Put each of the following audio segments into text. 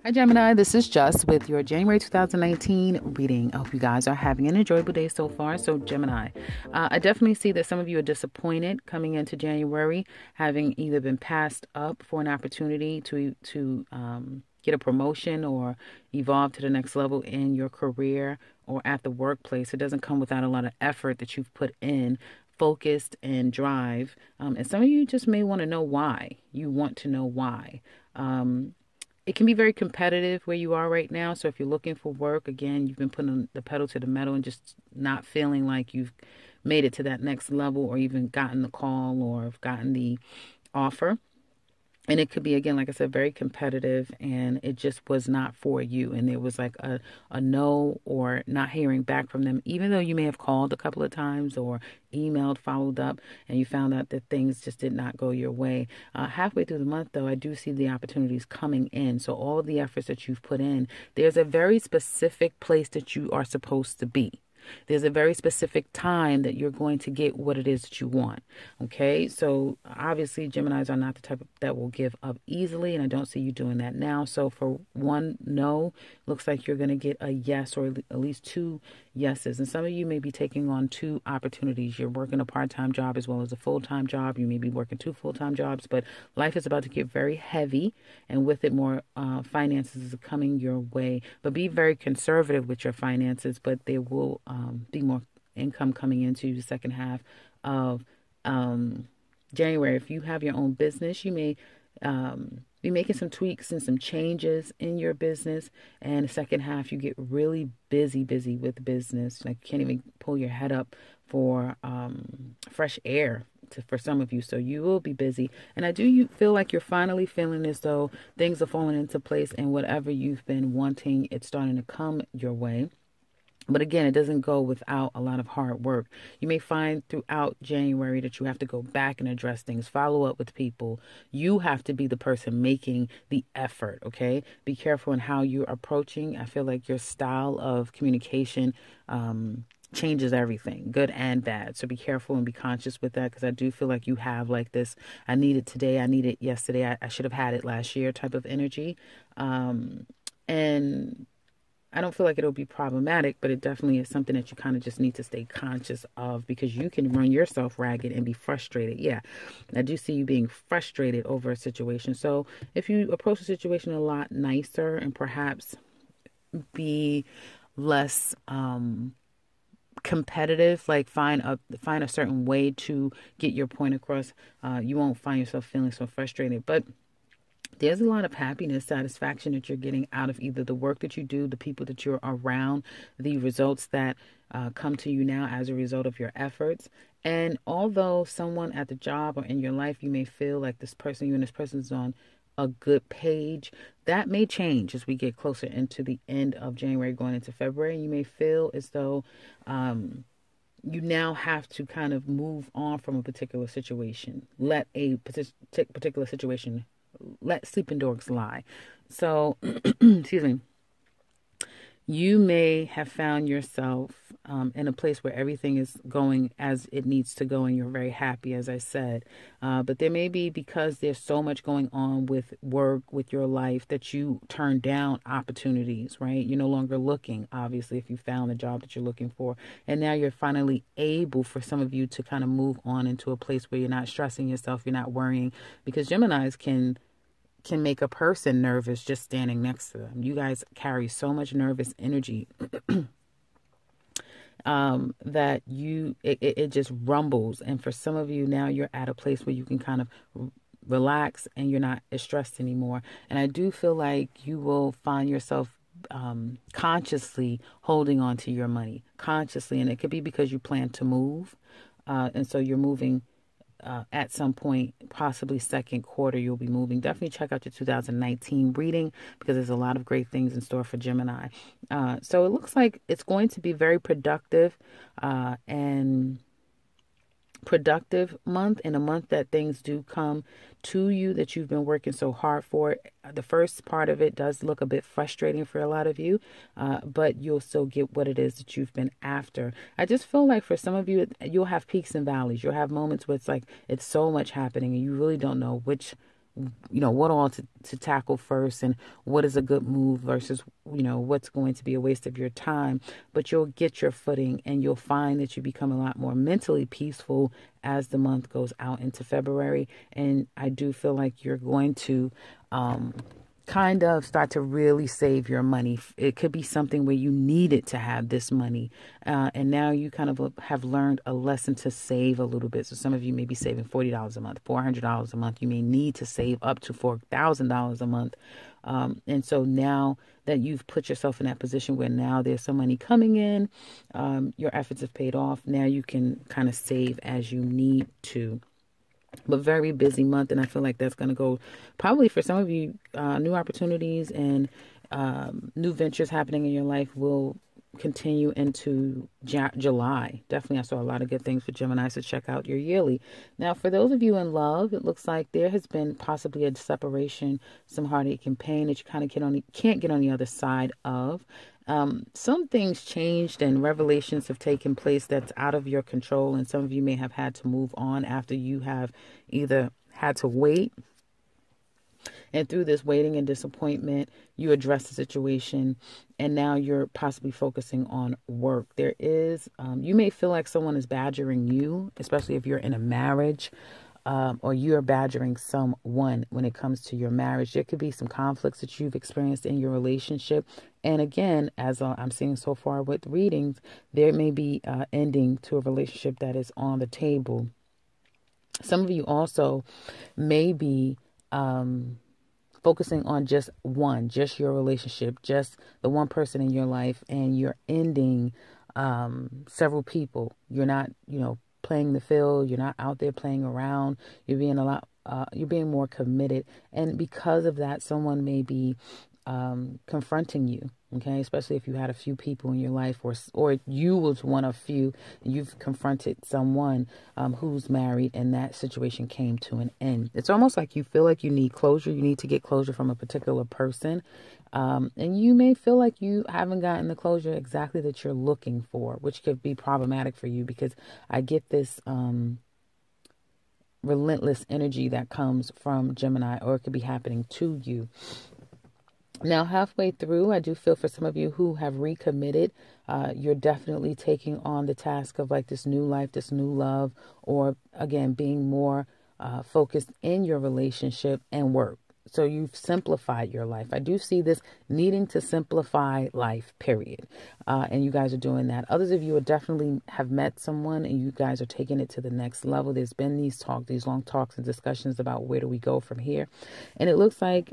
Hi Gemini, this is Just with your January 2019 reading. I hope you guys are having an enjoyable day so far. So Gemini, I definitely see that some of you are disappointed coming into January, having either been passed up for an opportunity to get a promotion or evolve to the next level in your career or at the workplace. It doesn't come without a lot of effort that you've put in, focused and drive. And some of you just may want to know why. You want to know why. It can be very competitive where you are right now. So if you're looking for work, again, you've been putting the pedal to the metal and just not feeling like you've made it to that next level or even gotten the call or have gotten the offer. And it could be, again, like I said, very competitive, and it just was not for you. And there was like a no or not hearing back from them, even though you may have called a couple of times or emailed, followed up, and you found out that things just did not go your way. Halfway through the month, though, I do see the opportunities coming in. So all of the efforts that you've put in, there's a very specific place that you are supposed to be. There's a very specific time that you're going to get what it is that you want. Okay, so obviously Geminis are not the type that will give up easily, and I don't see you doing that now. So for one no, looks like you're going to get a yes or at least two yeses. And some of you may be taking on two opportunities. You're working a part-time job as well as a full-time job. You may be working two full-time jobs, but life is about to get very heavy, and with it, more finances are coming your way. But be very conservative with your finances, but there will be more income coming into the second half of January. If you have your own business, you may be making some tweaks and some changes in your business. And the second half, you get really busy with business. Like you can't even pull your head up for fresh air for some of you. So you will be busy. And you feel like you're finally feeling as though things are falling into place, and whatever you've been wanting, it's starting to come your way. But again, it doesn't go without a lot of hard work. You may find throughout January that you have to go back and address things, follow up with people. You have to be the person making the effort, okay? Be careful in how you're approaching. I feel like your style of communication changes everything, good and bad. So be careful and be conscious with that, because I do feel like you have like this, I need it today, I need it yesterday, I should have had it last year type of energy. And I don't feel like it'll be problematic, but it definitely is something that you kind of just need to stay conscious of, because you can run yourself ragged and be frustrated. Yeah, I do see you being frustrated over a situation. So if you approach the situation a lot nicer and perhaps be less competitive, like find a certain way to get your point across, you won't find yourself feeling so frustrated. But there's a lot of happiness, satisfaction that you're getting out of either the work that you do, the people that you're around, the results that come to you now as a result of your efforts. And although someone at the job or in your life, you may feel like you and this person's on a good page, that may change as we get closer into the end of January going into February. You may feel as though you now have to kind of move on from a particular situation. Let sleeping dogs lie. So, excuse me. You may have found yourself in a place where everything is going as it needs to go, and you're very happy, as I said. But there may be, because there's so much going on with work, with your life, that you turn down opportunities, right? You're no longer looking, obviously, if you found the job that you're looking for. And now you're finally able, for some of you, to kind of move on into a place where you're not stressing yourself, you're not worrying, because Geminis can make a person nervous just standing next to them. You guys carry so much nervous energy that it just rumbles. And for some of you now, you're at a place where you can kind of relax and you're not as stressed anymore. And I do feel like you will find yourself consciously holding on to your money, consciously. And it could be because you plan to move. And so you're moving at some point, possibly second quarter, you'll be moving. Definitely check out your 2019 reading, because there's a lot of great things in store for Gemini. So it looks like it's going to be very productive, and productive month, and a month that things do come to you that you've been working so hard for. The first part of it does look a bit frustrating for a lot of you, but you'll still get what it is that you've been after. I just feel like for some of you, you'll have peaks and valleys. You'll have moments where it's like it's so much happening and you really don't know what all to tackle first, and what is a good move versus what's going to be a waste of your time. But you'll get your footing and you'll find that you become a lot more mentally peaceful as the month goes out into February. And I do feel like you're going to kind of start to really save your money. It could be something where you needed to have this money, and now you kind of have learned a lesson to save a little bit. So some of you may be saving $40 a month, $400 a month. You may need to save up to $4,000 a month. And so now that you've put yourself in that position where now there's some money coming in, your efforts have paid off. Now you can kind of save as you need to. But very busy month, and I feel like that's going to go probably for some of you. New opportunities and new ventures happening in your life will continue into July. Definitely, I saw a lot of good things for Gemini, so check out your yearly. Now, for those of you in love, it looks like there has been possibly a separation, some heartache and pain that you kind of can't get on the other side of. Some things changed and revelations have taken place that's out of your control. And some of you may have had to move on after you have either had to wait. And through this waiting and disappointment, you address the situation. And now you're possibly focusing on work. There is, you may feel like someone is badgering you, especially if you're in a marriage. Or you're badgering someone when it comes to your marriage. There could be some conflicts that you've experienced in your relationship. And again, as I'm seeing so far with readings, there may be ending to a relationship that is on the table. Some of you also may be focusing on just your relationship, just the one person in your life, and you're ending several people. You're not, playing the field. You're not out there playing around. You're being more committed. And because of that, someone may be confronting you. Okay. Especially if you had a few people in your life, or you was one of few, and you've confronted someone who's married, and that situation came to an end. It's almost like you feel like you need closure. You need to get closure from a particular person. And you may feel like you haven't gotten the closure exactly that you're looking for, which could be problematic for you, because I get this relentless energy that comes from Gemini, or it could be happening to you. Now, halfway through, I do feel for some of you who have recommitted, you're definitely taking on the task of like this new life, this new love, or again, being more focused in your relationship and work. So you've simplified your life. I do see this needing to simplify life, period. And you guys are doing that. Others of you are definitely have met someone and you guys are taking it to the next level. There's been these long talks and discussions about where do we go from here. And it looks like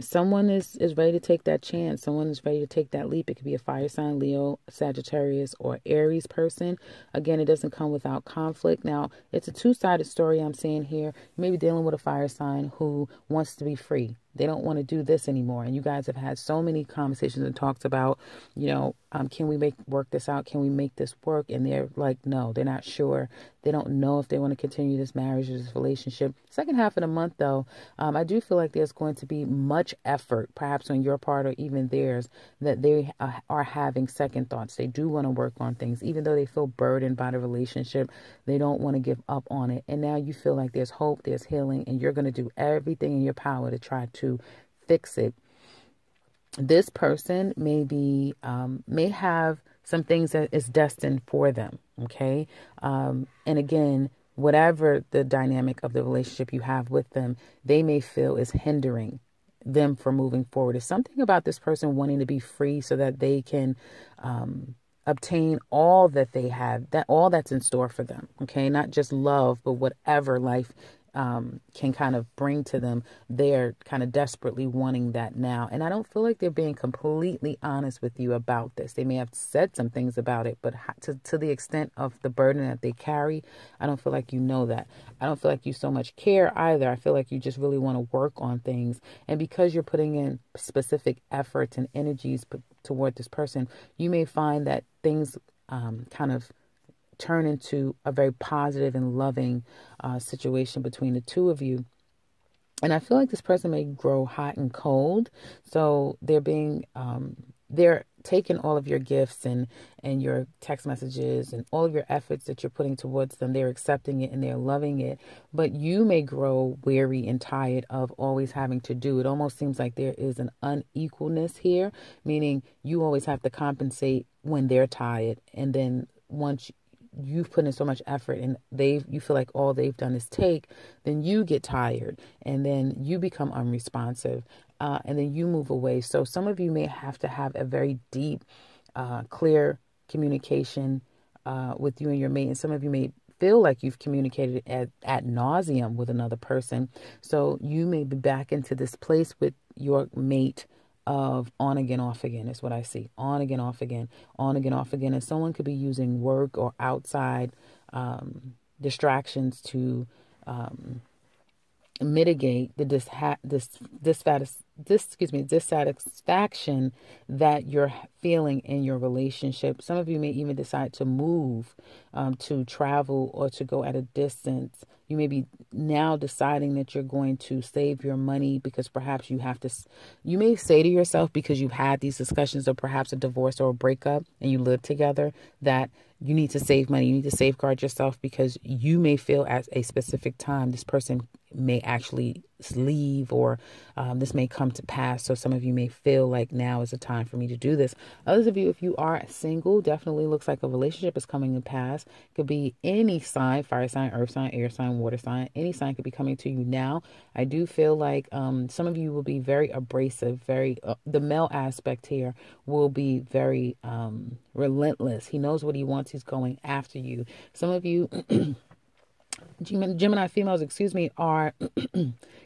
someone is ready to take that chance. Someone is ready to take that leap. It could be a fire sign, Leo, Sagittarius, or Aries person. Again, it doesn't come without conflict. Now, it's a two-sided story I'm seeing here. You may be dealing with a fire sign who wants to be free. They don't want to do this anymore. And you guys have had so many conversations and talks about, can we work this out? Can we make this work? And they're like, no, they're not sure. They don't know if they want to continue this marriage or this relationship. Second half of the month, though, I do feel like there's going to be much effort, perhaps on your part or even theirs, that they are having second thoughts. They do want to work on things, even though they feel burdened by the relationship. They don't want to give up on it. And now you feel like there's hope, there's healing, and you're going to do everything in your power to try to fix it. This person may have some things that is destined for them. Okay. And again, whatever the dynamic of the relationship you have with them, they may feel is hindering them from moving forward. It's something about this person wanting to be free so that they can obtain all that they have, all that's in store for them. Okay. Not just love, but whatever life can kind of bring to them. They're kind of desperately wanting that now. And I don't feel like they're being completely honest with you about this. They may have said some things about it, but to the extent of the burden that they carry, I don't feel like you know that. I don't feel like you so much care either. I feel like you just really want to work on things. And because you're putting in specific efforts and energies toward this person, you may find that things kind of turn into a very positive and loving situation between the two of you. And I feel like this person may grow hot and cold. So they're taking all of your gifts and your text messages and all of your efforts that you're putting towards them. They're accepting it and they're loving it. But you may grow weary and tired of always having to do. It almost seems like there is an unequalness here, meaning you always have to compensate when they're tired. And then once you've put in so much effort and you feel like all they've done is take, then you get tired and then you become unresponsive, and then you move away. So some of you may have to have a very deep, clear communication with you and your mate, and some of you may feel like you've communicated ad nauseum with another person. So you may be back into this place with your mate of on again, off again is what I see. On again, off again, on again, off again. And someone could be using work or outside distractions to mitigate the dissatisfaction that you're feeling in your relationship. Some of you may even decide to move, to travel, or to go at a distance. You may be now deciding that you're going to save your money because perhaps you may say to yourself, because you've had these discussions of perhaps a divorce or a breakup and you live together, that you need to save money. You need to safeguard yourself because you may feel at a specific time this person may actually leave, or this may come to pass. So some of you may feel like now is the time for me to do this. Others of you, if you are single, definitely looks like a relationship is coming to pass. Could be any sign: fire sign, earth sign, air sign, water sign. Any sign could be coming to you now. I do feel like some of you will be very abrasive, very the male aspect here will be very relentless. He knows what he wants. He's going after you. Some of you Gemini females, are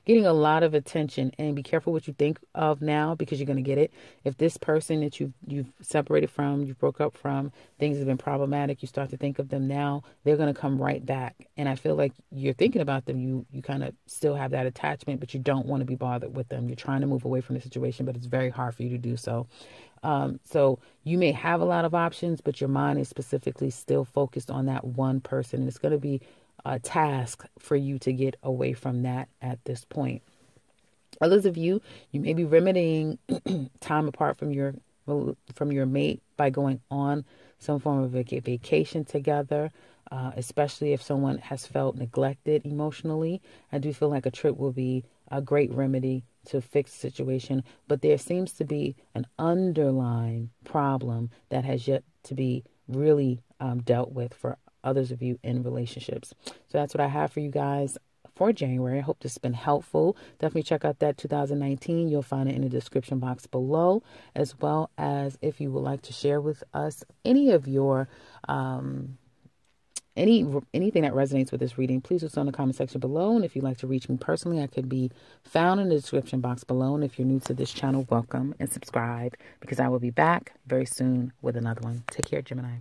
getting a lot of attention, and be careful what you think of now, because you're going to get it. If this person that you've separated from, you broke up from, things have been problematic, you start to think of them now, they're going to come right back. And I feel like you're thinking about them. You kind of still have that attachment, but you don't want to be bothered with them. You're trying to move away from the situation, but it's very hard for you to do so. So you may have a lot of options, but your mind is specifically still focused on that one person. And it's going to be a task for you to get away from that at this point. Others of you may be remedying time apart from your mate by going on some form of a vacation together, especially if someone has felt neglected emotionally. I do feel like a trip will be a great remedy to fix the situation, but there seems to be an underlying problem that has yet to be really dealt with for others of you in relationships. So that's what I have for you guys for January. I hope this has been helpful. Definitely check out that 2019. You'll find it in the description box below, as well as if you would like to share with us any of your anything that resonates with this reading, please do so in the comment section below. And if you'd like to reach me personally, I could be found in the description box below. And if you're new to this channel, welcome and subscribe, because I will be back very soon with another one. Take care, Gemini.